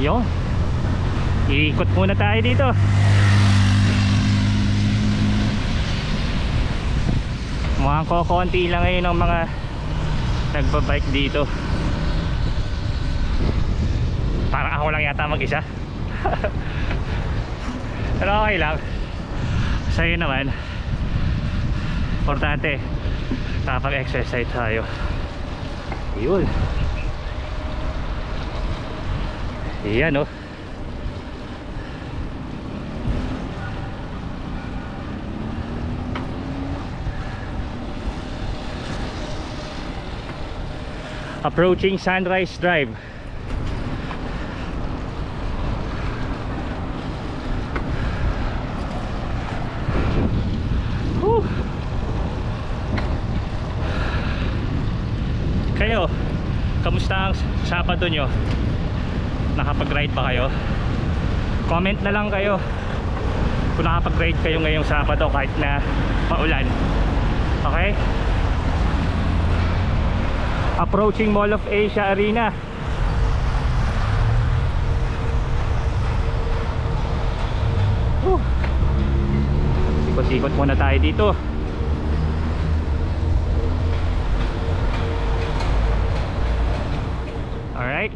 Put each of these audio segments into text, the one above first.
Yun, iikot muna tayo dito. Mukhang konti lang ngayon ang mga nagbabike dito. Parang ako lang yata mag-isa. Pero okay lang. Sa'yo naman, importante nakapag-exercise tayo. Yun. Iyan oh. Approaching Sunrise Drive. Whew. Kayo, kamusta ang Sabado nyo? Nakapag-ride ba kayo? Comment na lang kayo kung nakapag-ride kayo ngayong Sabado kahit na maulan. Okay? Approaching Mall of Asia Arena. Sikot-sikot muna tayo dito. Alright,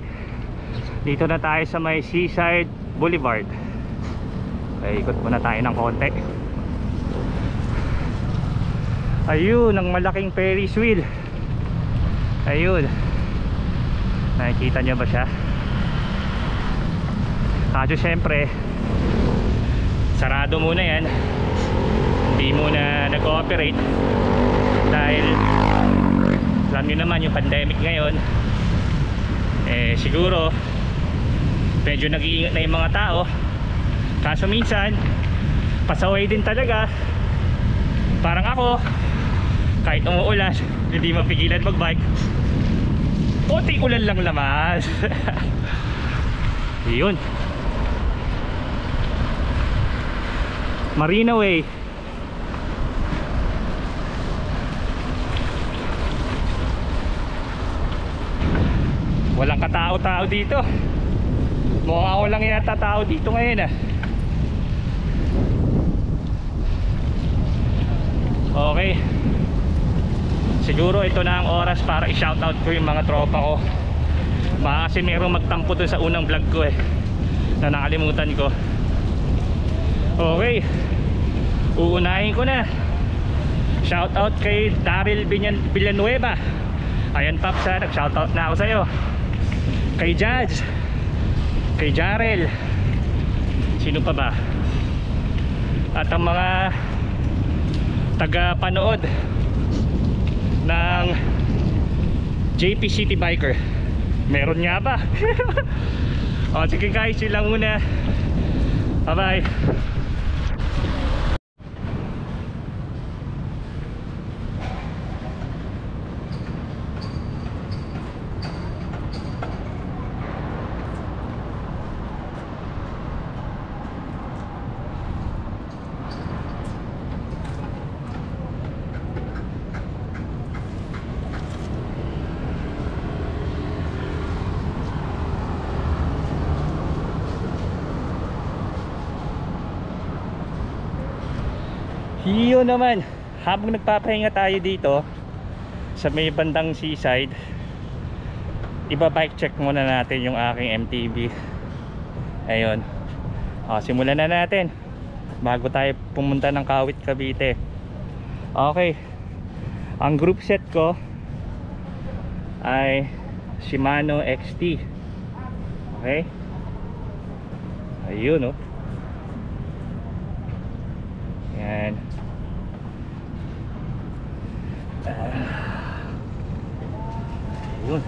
dito na tayo sa may Seaside Boulevard. Okay, ikot muna tayo ng konti. Ayun, ang malaking Ferris wheel. Ayun, nakikita nyo ba siya? Kaso syempre sarado muna yan, hindi muna nag-ooperate dahil alam nyo naman yung pandemic ngayon. Siguro medyo nag-iingat na yung mga tao. Kaso minsan pasaway din talaga. Parang ako, kahit umuulan hindi mapigilan mag-bike. Konting ulan lang naman. Yun, Marina Way. Walang katao-tao dito. Mukhang ako lang yata tao dito ngayon ah. Okay, siguro ito na ang oras para i-shoutout ko yung mga tropa ko. Baka kasi mayroong magtampo dun sa unang vlog ko na nakalimutan ko. Okay, uunahin ko na. Shoutout kay Daryl Villanueva. Ayan Paps, nag-shoutout na ako sa'yo. Kay Judge, kay Jarel, sino pa ba? At ang mga taga-panood ng JP City Biker. Meron nga ba? O sige guys, yun lang muna. Bye bye. Yun naman, habang nagpapahinga tayo dito sa may bandang seaside, iba-bike check muna natin yung aking MTB. Ayun, simulan na natin bago tayo pumunta ng Kawit, Cavite. Okay, ang group set ko ay Shimano XT. Okay, ayun oh. Yan. Yun.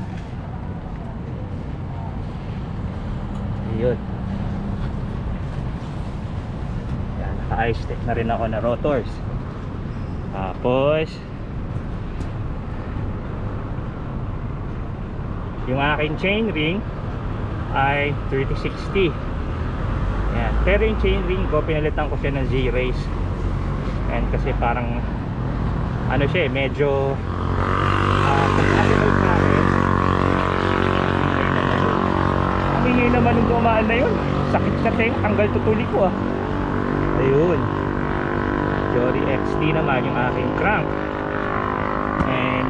Yun. Yan, naka-ice tech na rin ako na rotors. Tapos yung aking chain ring ay 3060. Yan. Pero yung chain ring ko, pinalitan ko siya ng Z-Race. And kasi parang ano siya medyo ang ingay naman naman nung dumaan na yun. Sakit sa tenga, tanggal tutuli ko ah. Ayun, Jory XT naman yung aking crank. And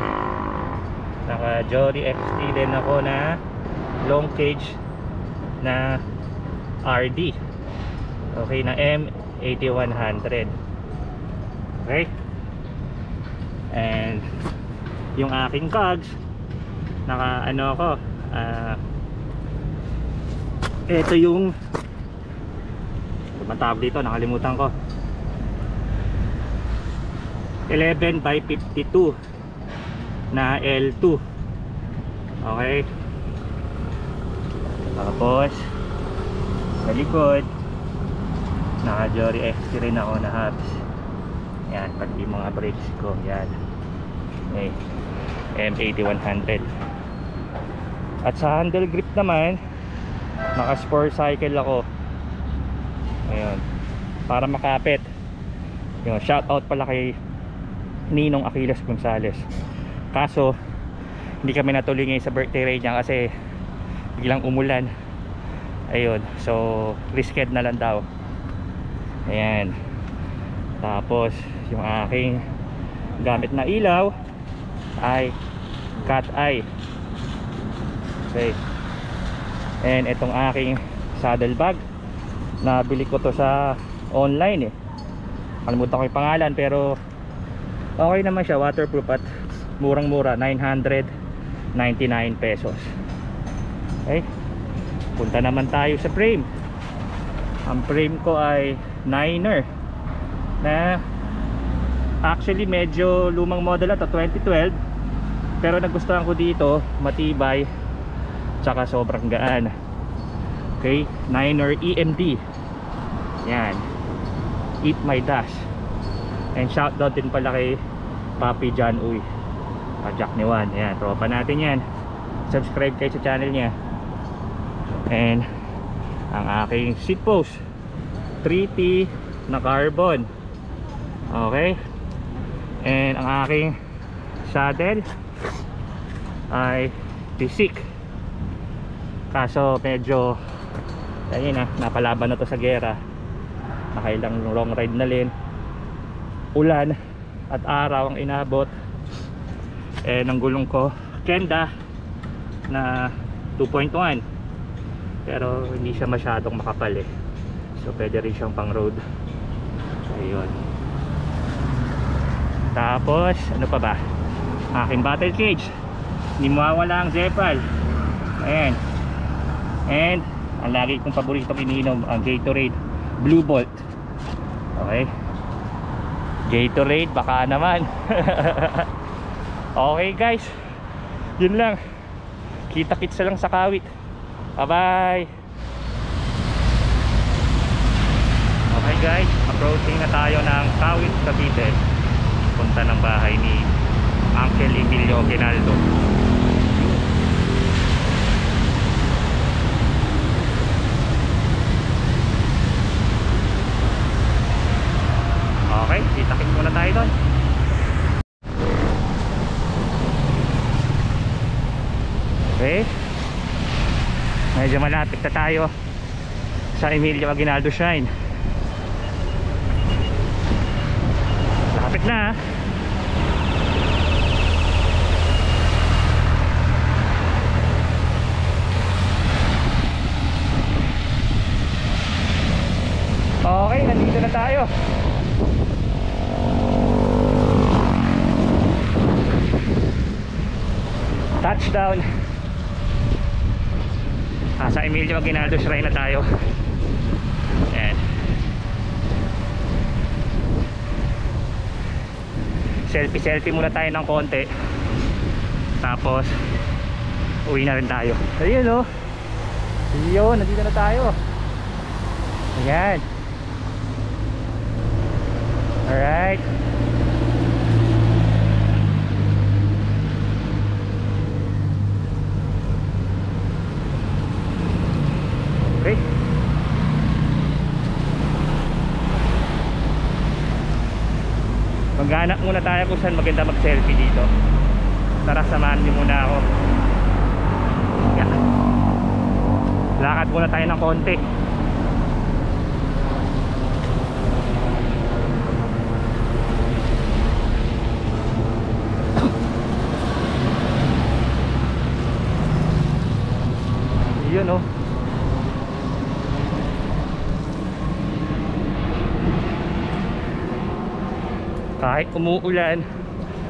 naka Jory XT din ako na long cage na RD. Okay, na M8100. Okay. And yung aking cogs, naka ano ako, ito yung tawag dito, nakalimutan ko. 11 by 52 na L2. Okay. Tapos sa likod naka Jory XT rin ako na hubs. Yan, pati mga brakes ko. Yan. Okay. M8100. At sa handle grip naman, naka sport cycle ako. Ayun, para makapit. Yung shout out pala kay Ninong Aquiles Gonzales. Kaso hindi kami natuloy ngayon sa birthday ride niya kasi biglang umulan. Ayun, so risked na lang daw. Ayan. Tapos yung aking gamit na ilaw ay cat eye. Okay. And itong aking saddle bag, nabili ko to sa online eh. Kalimutan ko yung pangalan pero okay naman siya, waterproof at murang mura, 999 pesos. Okay. Punta naman tayo sa frame. Ang frame ko ay 9er na actually medyo lumang model na to, 2012, pero nagustuhan ko dito, matibay tsaka sobrang gaan. Okay, 9er EMD. Yan, Eat My Dash. And shoutout din pala kay Papi John Uy, Jack ni Juan. Yan, tropa natin yan. Subscribe kayo sa channel niya. And ang aking seat post 3T na carbon. Okay. And ang aking saddle ay Tisik. Kaso medyo ayun na, napalaban na to sa gera. Nakailang long ride na rin. Ulan at araw ang inabot. And ang gulong ko Kenda na 2.1, pero hindi siya masyadong makapal eh, so pwede rin siyang pang road. Ayun. Tapos ano pa ba, aking battle cage, hindi mawawala ang Zepal. Ayan. And ang lagi kong paboritong iniinom, ang Gatorade Blue Bolt. Okay, Gatorade baka naman. Okay guys, yun lang. Kita-kitsa lang sa Kawit. Bye bye. Okay guys, approaching na tayo ng Kawit, Cavite. Punta ng bahay ni Uncle Emilio Ginaldo. Okay, kita-kits muna tayo doon. Okay, medyo malapit na tayo sa Emilio Aguinaldo Shrine. Lapit na. Okay, nandito na tayo. Touchdown. Sa Emilio Aguinaldo Shrine na tayo. Ayan. Selfie muna tayo ng konti. Tapos uwi na rin tayo. Ayun o. Ayun, nandito na tayo. Ayan. Alright. Okay. Maghanap muna tayo kung saan maganda mag-selfie dito. Tara, samahan niyo muna ako. Yeah. Lakad muna tayo ng konti. Yun oh. Kahit umuulan,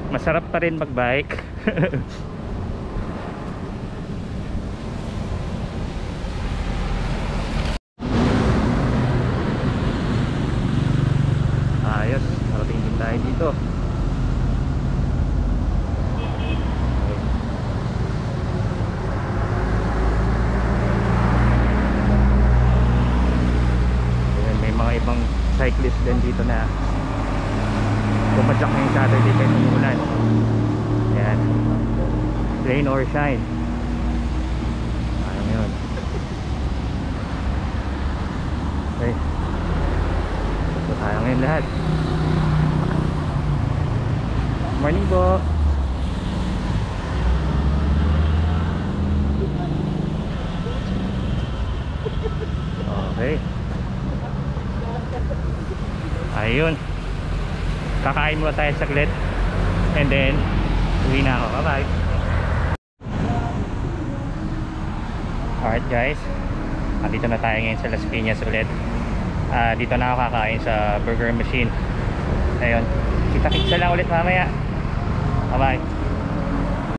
masarap pa rin magbike. Ayos, narating din tayo dito. Ayan, may mga ibang cyclist din dito na pumadyak ngayong Saturday kahit umuulan. Ayan, rain or shine. Ayun yun. Okay, ito tayo ngayon lahat. Morning po. Okay, ayun, kakain muna tayo saglit and then uwi na ako. Bye bye. Alright guys, andito na tayo ngayon sa Las Piñas ulit. Dito na ako kakain sa burger machine. Ayun, kita-kitsa lang ulit mamaya. Bye bye.